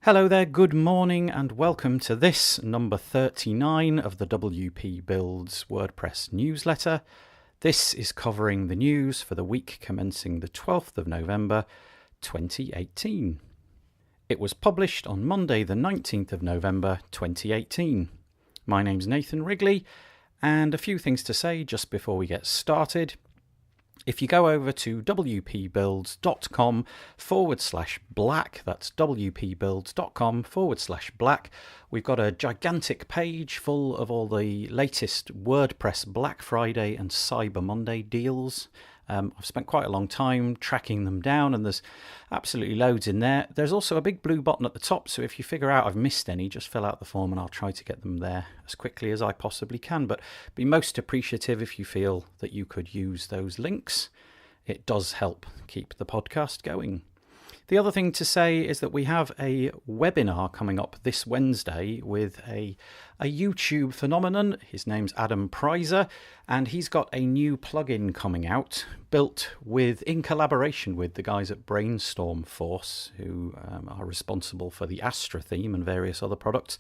Hello there, good morning and welcome to this number 39 of the WP Builds WordPress newsletter. This is covering the news for the week commencing the 12th of November 2018. It was published on Monday the 19th of November 2018. My name's Nathan Wrigley, and a few things to say just before we get started. If you go over to wpbuilds.com/black, that's wpbuilds.com/black, we've got a gigantic page full of all the latest WordPress Black Friday and Cyber Monday deals. I've spent quite a long time tracking them down, and there's absolutely loads in there. There's also a big blue button at the top, so if you figure out I've missed any, just fill out the form and I'll try to get them there as quickly as I possibly can. But be most appreciative if you feel that you could use those links. It does help keep the podcast going. The other thing to say is that we have a webinar coming up this Wednesday with a YouTube phenomenon. His name's Adam Prizer, and he's got a new plugin coming out built in collaboration with the guys at Brainstorm Force, who are responsible for the Astra theme and various other products.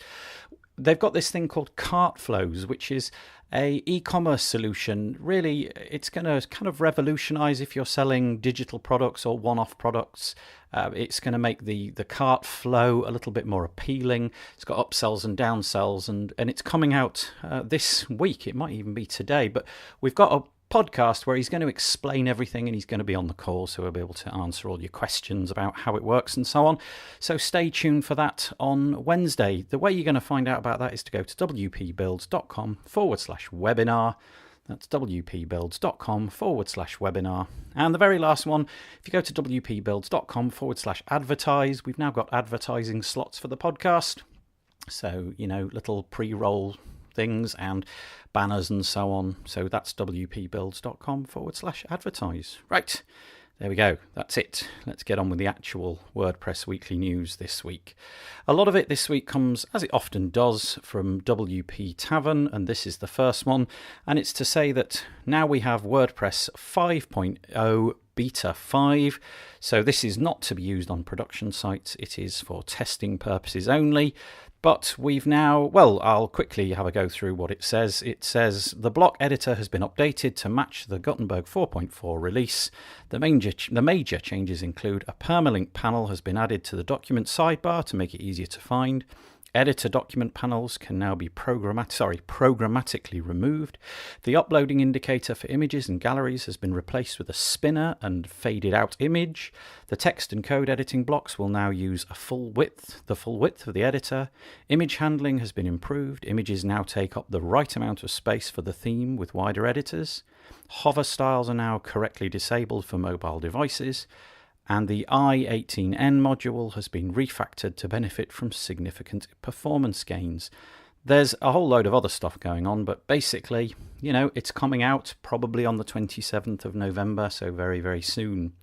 They've got this thing called Cart Flows, which is a e-commerce solution. Really, it's going to kind of revolutionize if you're selling digital products or one-off products. It's going to make the cart flow a little bit more appealing. It's got upsells and downsells, and it's coming out this week. It might even be today, but we've got a podcast where he's going to explain everything, and he's going to be on the call, so we'll be able to answer all your questions about how it works and so on. So stay tuned for that on Wednesday. The way you're going to find out about that is to go to wpbuilds.com/webinar. That's wpbuilds.com/webinar. And the very last one, if you go to wpbuilds.com/advertise, we've now got advertising slots for the podcast. So, little pre-roll things and banners and so on. So that's wpbuilds.com/advertise. Right, there we go. That's it. Let's get on with the actual WordPress weekly news this week. A lot of it this week comes, as it often does, from WP Tavern, and this is the first one. And it's to say that now we have WordPress 5.0 Beta 5. So this is not to be used on production sites. It is for testing purposes only. But we've now, I'll quickly have a go through what it says. It says the block editor has been updated to match the Gutenberg 4.4 release. The major changes include a permalink panel has been added to the document sidebar to make it easier to find. Editor document panels can now be programmatically removed. The uploading indicator for images and galleries has been replaced with a spinner and faded out image. The text and code editing blocks will now use the full width of the editor. Image handling has been improved. Images now take up the right amount of space for the theme with wider editors. Hover styles are now correctly disabled for mobile devices. And the i18n module has been refactored to benefit from significant performance gains. There's a whole load of other stuff going on, but basically, it's coming out probably on the 27th of November, so very, very soon.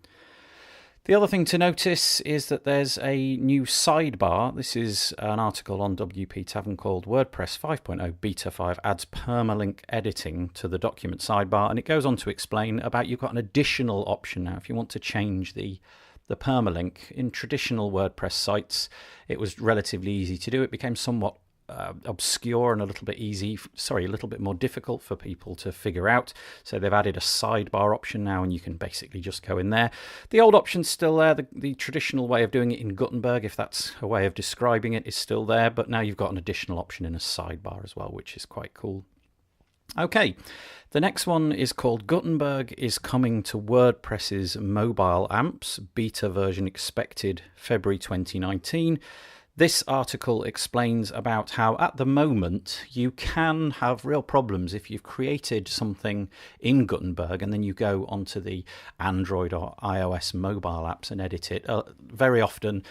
The other thing to notice is that there's a new sidebar. This is an article on WP Tavern called WordPress 5.0 Beta 5 adds permalink editing to the document sidebar, and it goes on to explain about you've got an additional option now if you want to change the permalink. In traditional WordPress sites, it was relatively easy to do. It became somewhat obscure and a little bit more difficult for people to figure out. So they've added a sidebar option now, and you can basically just go in there. The old option's still there. The traditional way of doing it in Gutenberg, if that's a way of describing it, is still there. But now you've got an additional option in a sidebar as well, which is quite cool. Okay, the next one is called Gutenberg is coming to WordPress's mobile amps. Beta version expected February 2019. This article explains about how at the moment you can have real problems if you've created something in Gutenberg and then you go onto the Android or iOS mobile apps and edit it. Very often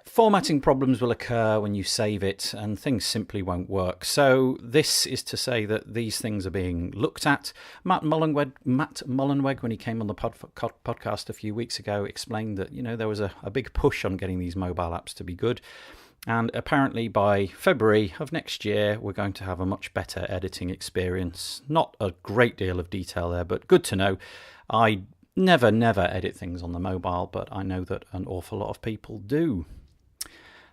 formatting problems will occur when you save it and things simply won't work. So this is to say that these things are being looked at. Matt Mullenweg, when he came on the podcast a few weeks ago, explained that there was a big push on getting these mobile apps to be good. And apparently by February of next year, we're going to have a much better editing experience. Not a great deal of detail there, but good to know. I never edit things on the mobile, but I know that an awful lot of people do.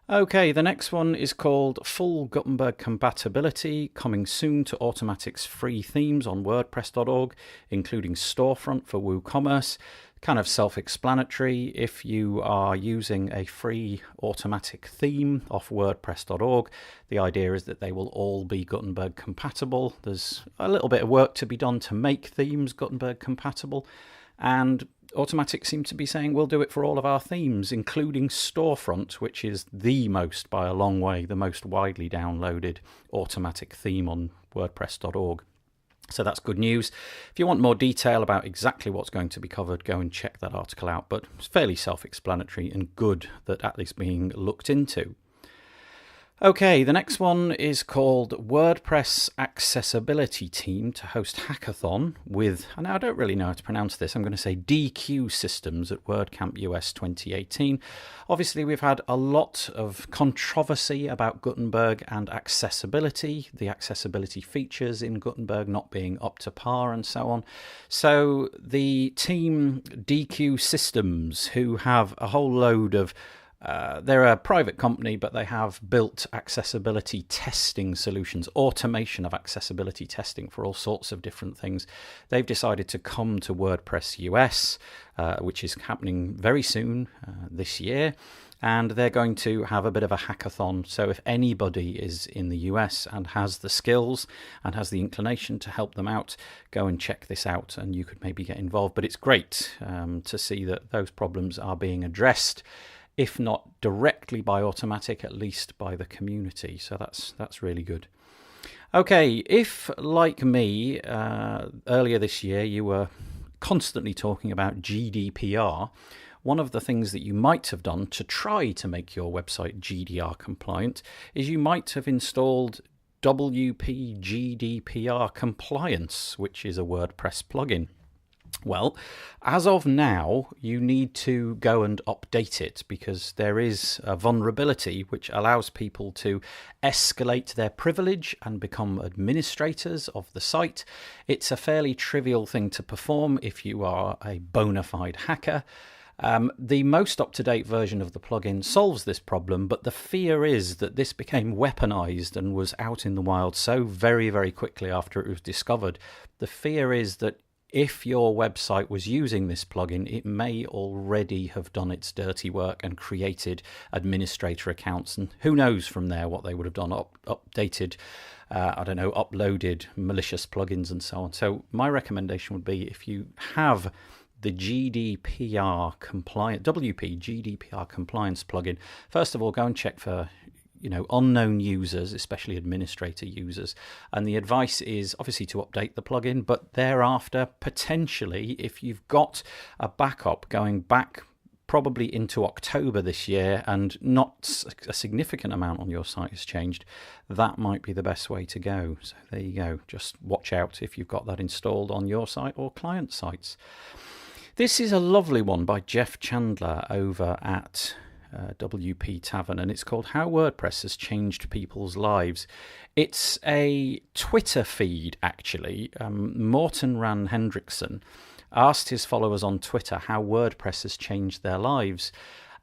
Okay, the next one is called Full Gutenberg Compatibility, coming soon to Automattic's free themes on WordPress.org, including Storefront for WooCommerce. Kind of self-explanatory. If you are using a free Automattic theme off WordPress.org, the idea is that they will all be Gutenberg compatible. There's a little bit of work to be done to make themes Gutenberg compatible, and Automattic seem to be saying we'll do it for all of our themes, including Storefront, which is the most, by a long way, the most widely downloaded Automattic theme on WordPress.org. So that's good news. If you want more detail about exactly what's going to be covered, go and check that article out. But it's fairly self-explanatory and good that is being looked into. Okay, the next one is called WordPress Accessibility Team to host hackathon with, and I don't really know how to pronounce this, I'm going to say DQ Systems at WordCamp US 2018. Obviously, we've had a lot of controversy about Gutenberg and accessibility, the accessibility features in Gutenberg not being up to par and so on. So the team DQ Systems, who have a whole load of they're a private company, but they have built accessibility testing solutions, automation of accessibility testing for all sorts of different things. They've decided to come to WordPress US, which is happening very soon this year, and they're going to have a bit of a hackathon. So if anybody is in the US and has the skills and has the inclination to help them out, go and check this out and you could maybe get involved. But it's great to see that those problems are being addressed, if not directly by Automattic, at least by the community. So that's really good. Okay, if, like me, earlier this year you were constantly talking about GDPR, one of the things that you might have done to try to make your website GDPR compliant is you might have installed WP GDPR Compliance, which is a WordPress plugin. Well, as of now, you need to go and update it because there is a vulnerability which allows people to escalate their privilege and become administrators of the site. It's a fairly trivial thing to perform if you are a bona fide hacker. The most up-to-date version of the plugin solves this problem, but the fear is that this became weaponized and was out in the wild so very, very quickly after it was discovered. The fear is that if your website was using this plugin, it may already have done its dirty work and created administrator accounts. And who knows from there what they would have done, updated, uploaded malicious plugins and so on. So my recommendation would be, if you have the GDPR compliant, WP GDPR compliance plugin, first of all, go and check for unknown users, especially administrator users. And the advice is obviously to update the plugin, but thereafter, potentially, if you've got a backup going back probably into October this year and not a significant amount on your site has changed, that might be the best way to go. So there you go. Just watch out if you've got that installed on your site or client sites. This is a lovely one by Jeff Chandler over at WP Tavern, and it's called How WordPress Has Changed People's Lives. It's a Twitter feed, actually. Morten Rand Hendrickson asked his followers on Twitter how WordPress has changed their lives.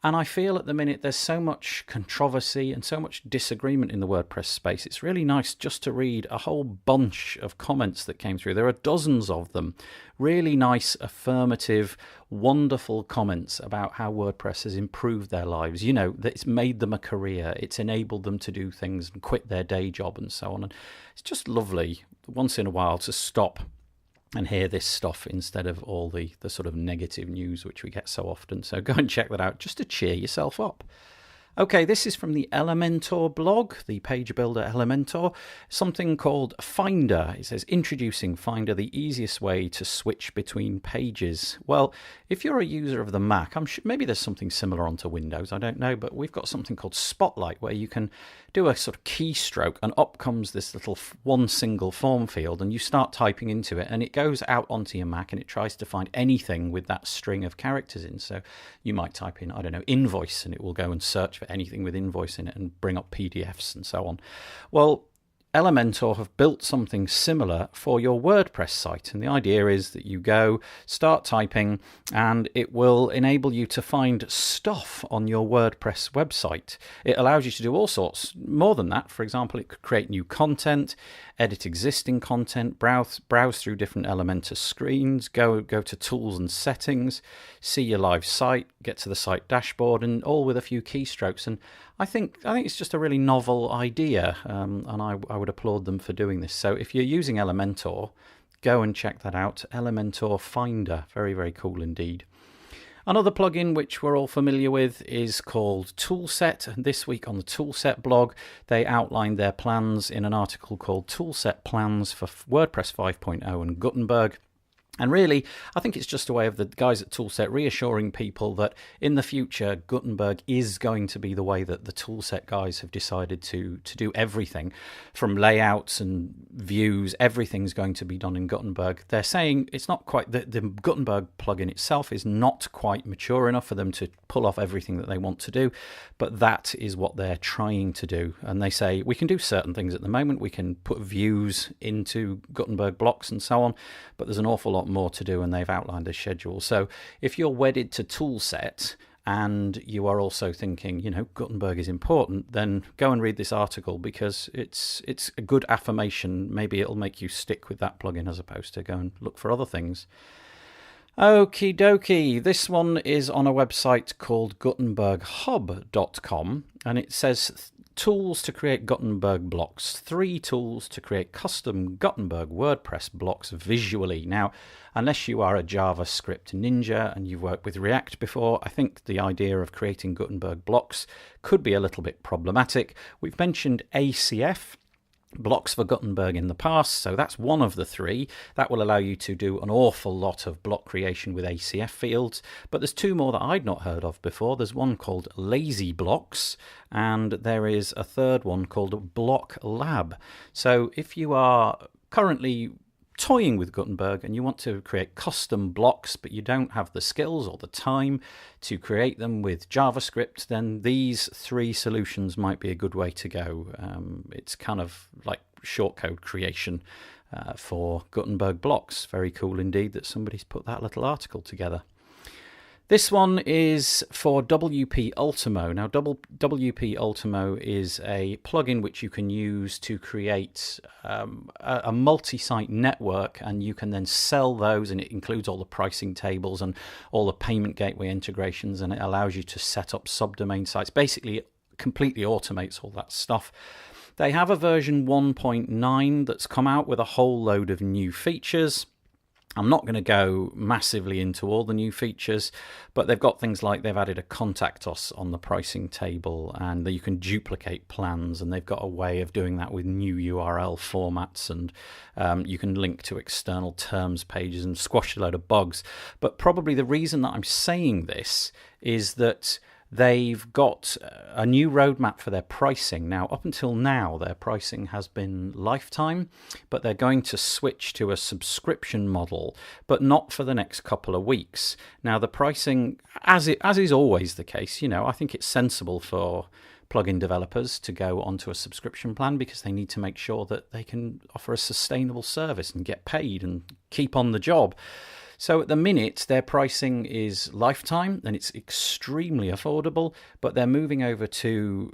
And I feel at the minute there's so much controversy and so much disagreement in the WordPress space. It's really nice just to read a whole bunch of comments that came through. There are dozens of them. Really nice, affirmative, wonderful comments about how WordPress has improved their lives. That it's made them a career. It's enabled them to do things and quit their day job and so on. And it's just lovely once in a while to stop and hear this stuff instead of all the sort of negative news which we get so often. So go and check that out just to cheer yourself up. Okay, this is from the Elementor blog, the page builder Elementor, something called Finder. It says, introducing Finder, the easiest way to switch between pages. Well, if you're a user of the Mac, I'm sure maybe there's something similar onto Windows, I don't know, but we've got something called Spotlight where you can do a sort of keystroke and up comes this little one single form field and you start typing into it and it goes out onto your Mac and it tries to find anything with that string of characters in. So you might type in, invoice, and it will go and search for anything with invoice in it and bring up PDFs and so on. Well, Elementor have built something similar for your WordPress site. And the idea is that you go, start typing, and it will enable you to find stuff on your WordPress website. It allows you to do all sorts more than that. For example, it could create new content, edit existing content, browse through different Elementor screens, go to tools and settings, see your live site, get to the site dashboard, and all with a few keystrokes. And I think it's just a really novel idea, and I would applaud them for doing this. So if you're using Elementor, go and check that out. Elementor Finder, very, very cool indeed. Another plugin which we're all familiar with is called Toolset. And this week on the Toolset blog, they outlined their plans in an article called Toolset Plans for WordPress 5.0 and Gutenberg. And really, I think it's just a way of the guys at Toolset reassuring people that in the future, Gutenberg is going to be the way that the Toolset guys have decided to do everything. From layouts and views, everything's going to be done in Gutenberg. They're saying it's not quite, the Gutenberg plugin itself is not quite mature enough for them to pull off everything that they want to do, but that is what they're trying to do. And they say, we can do certain things at the moment. We can put views into Gutenberg blocks and so on, but there's an awful lot more to do, and they've outlined a schedule. So if you're wedded to Toolset and you are also thinking, Gutenberg is important, then go and read this article, because it's a good affirmation. Maybe it'll make you stick with that plugin as opposed to go and look for other things. Okie dokie, this one is on a website called GutenbergHub.com, and it says tools to create Gutenberg blocks, 3 tools to create custom Gutenberg WordPress blocks visually. Now, unless you are a JavaScript ninja and you've worked with React before, I think the idea of creating Gutenberg blocks could be a little bit problematic. We've mentioned ACF, blocks for Gutenberg, in the past, so that's one of the 3. That will allow you to do an awful lot of block creation with ACF fields, but there's 2 more that I'd not heard of before. There's one called Lazy Blocks, and there is a third one called Block Lab. So if you are currently toying with Gutenberg and you want to create custom blocks, but you don't have the skills or the time to create them with JavaScript, then these 3 solutions might be a good way to go. It's kind of like shortcode creation for Gutenberg blocks. Very cool indeed that somebody's put that little article together. This one is for WP Ultimo. Now, WP Ultimo is a plugin which you can use to create a multi-site network, and you can then sell those, and it includes all the pricing tables and all the payment gateway integrations, and it allows you to set up subdomain sites. Basically, it completely automates all that stuff. They have a version 1.9 that's come out with a whole load of new features. I'm not going to go massively into all the new features, but they've got things like they've added a contact us on the pricing table, and you can duplicate plans, and they've got a way of doing that with new URL formats, and you can link to external terms pages and squash a load of bugs. But probably the reason that I'm saying this is that they've got a new roadmap for their pricing. Now, up until now, their pricing has been lifetime, but they're going to switch to a subscription model, but not for the next couple of weeks. Now, the pricing, as is always the case, I think it's sensible for plugin developers to go onto a subscription plan, because they need to make sure that they can offer a sustainable service and get paid and keep on the job. So at the minute, their pricing is lifetime, and it's extremely affordable, but they're moving over to,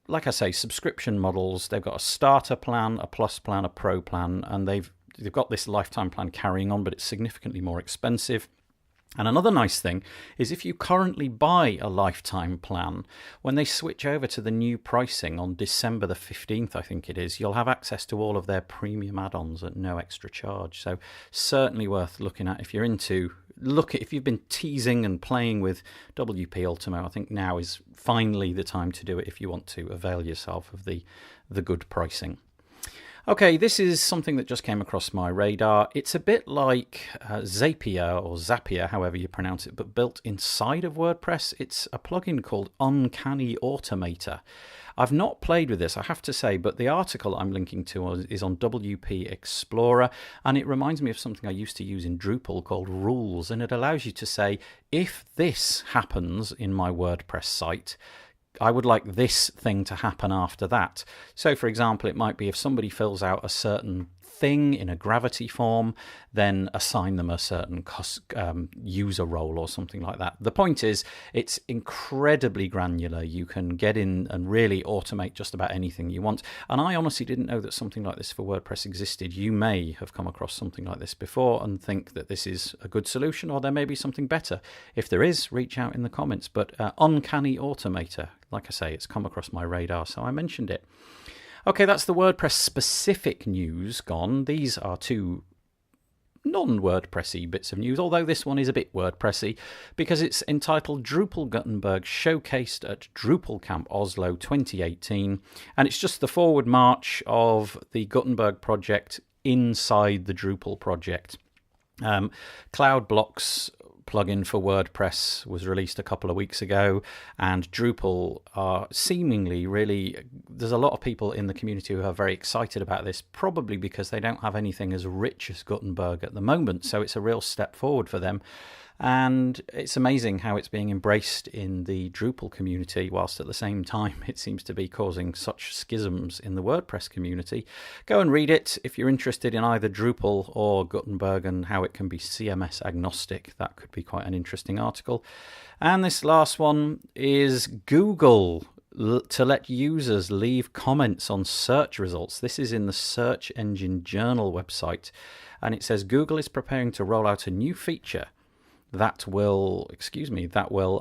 like I say, subscription models. They've got a starter plan, a plus plan, a pro plan, and they've got this lifetime plan carrying on, but it's significantly more expensive. And another nice thing is if you currently buy a lifetime plan, when they switch over to the new pricing on December the 15th, I think it is, you'll have access to all of their premium add-ons at no extra charge. So certainly worth looking at if you're if you've been teasing and playing with WP Ultimo. I think now is finally the time to do it if you want to avail yourself of the good pricing. Okay, this is something that just came across my radar. It's a bit like Zapier, or Zapier, however you pronounce it, but built inside of WordPress. It's a plugin called Uncanny Automator. I've not played with this, I have to say, but the article I'm linking to is on WP Explorer, and it reminds me of something I used to use in Drupal called Rules, and it allows you to say, if this happens in my WordPress site, I would like this thing to happen after that. So, for example, it might be if somebody fills out a certain thing in a gravity form, then assign them a certain user role or something like that. The point is, it's incredibly granular. You can get in and really automate just about anything you want. And I honestly didn't know that something like this for WordPress existed. You may have come across something like this before and think that this is a good solution, or there may be something better. If there is, reach out in the comments. But Uncanny Automator, like I say, it's come across my radar, so I mentioned it. Okay, that's the WordPress specific news gone. These are two non-WordPressy bits of news, although this one is a bit WordPressy because it's entitled Drupal Guttenberg Showcased at Drupal Camp Oslo 2018, and it's just the forward march of the Gutenberg project inside the Drupal project. Cloud Blocks plugin for WordPress was released a couple of weeks ago, and Drupal are seemingly really, there's a lot of people in the community who are very excited about this, probably because they don't have anything as rich as Gutenberg at the moment, so it's a real step forward for them. And it's amazing how it's being embraced in the Drupal community, whilst at the same time it seems to be causing such schisms in the WordPress community. Go and read it if you're interested in either Drupal or Gutenberg and how it can be CMS agnostic. That could be quite an interesting article. And this last one is Google to let users leave comments on search results. This is in the Search Engine Journal website, and it says Google is preparing to roll out a new feature that will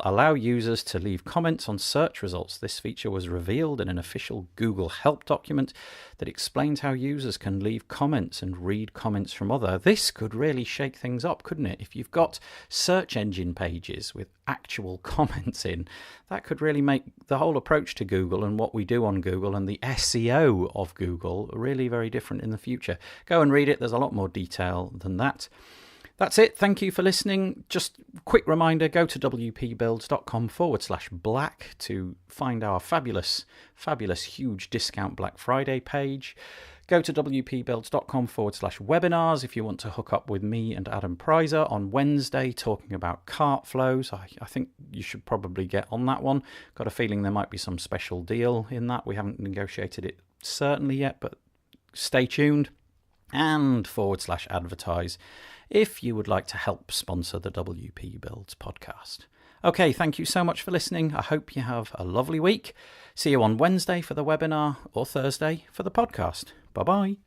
allow users to leave comments on search results. This feature was revealed in an official Google help document that explains how users can leave comments and read comments from others. This could really shake things up, couldn't it? If you've got search engine pages with actual comments in, that could really make the whole approach to Google and what we do on Google and the SEO of Google really very different in the future. Go and read it. There's a lot more detail than that. That's it. Thank you for listening. Just quick reminder, go to wpbuilds.com/black to find our fabulous, huge discount Black Friday page. Go to wpbuilds.com/webinars if you want to hook up with me and Adam Prizer on Wednesday talking about cart flows. I think you should probably get on that one. Got a feeling there might be some special deal in that. We haven't negotiated it certainly yet, but stay tuned. And /advertise if you would like to help sponsor the WP Builds podcast. Okay, thank you so much for listening. I hope you have a lovely week. See you on Wednesday for the webinar or Thursday for the podcast. Bye-bye.